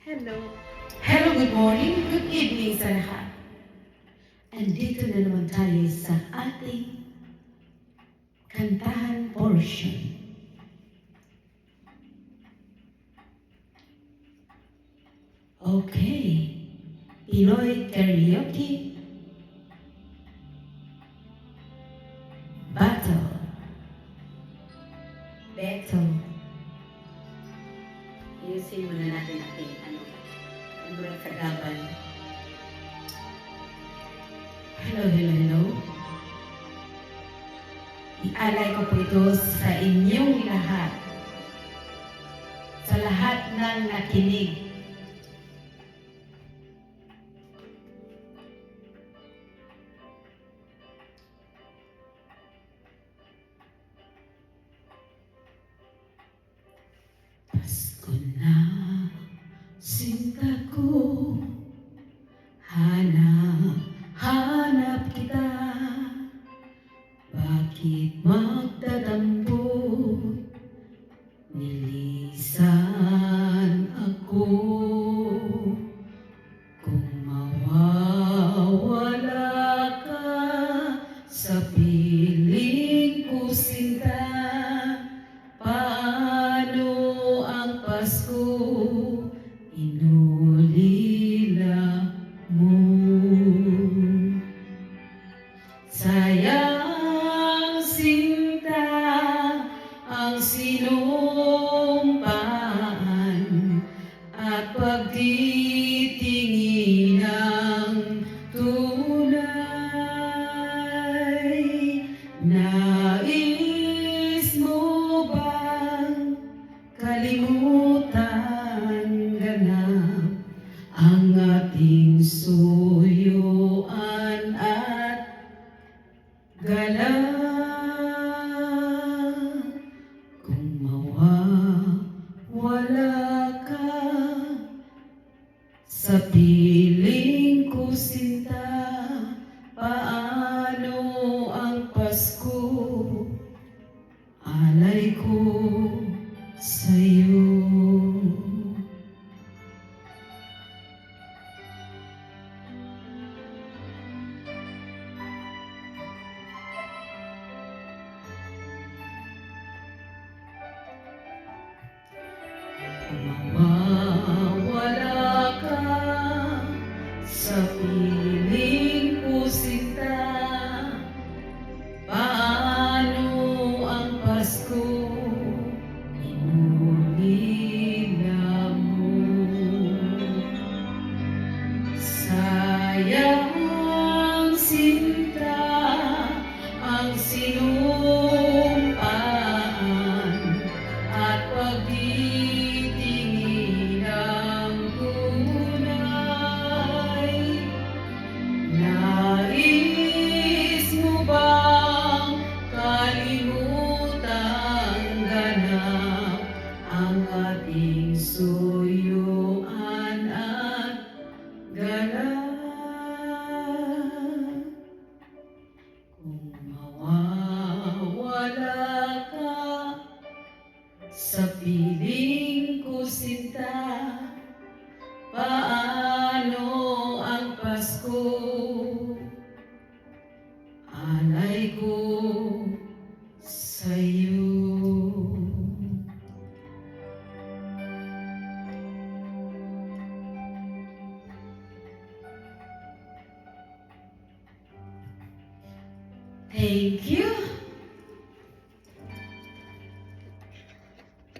Hello. Hello, good morning, good evening sa lahat. Andito na naman tayo sa ating kantahan portion. Okay, Pinoy Karaoke Battle. Battle. Ayusin muna natin ating mula sa gaban. Hello, hello, hello. Ialay ko po ito sa inyong lahat. Sa lahat ng nakinig. Pasko na, sinta ko, hanap kita. Bakit magdadambot, nilisan ako. Kung mawawala ka sa piling ko, sinta, paano ang Pasko inulila mo? Sayang, sinta, ang sinumpaan at pagtitingin ng tunay. Nais mo bang kalimutan ganap ang ating suyuan at galak? Kung mawawala ka sa piling ko, sinta, paano ang Pasko? Alay ko sa'yo. Mawawala ka sa piling ko, sinta, paano ang Pasko inulila mo? Sayang, sinta, ang sinumpaan at pagtitingin ng tunay. Nais mo bang kalimutan ganap ang ating suyuan at galak? Kung mawawala ka sa piling ko, sinta, paano ang Pasko? Alay ko sa'yo. Thank you.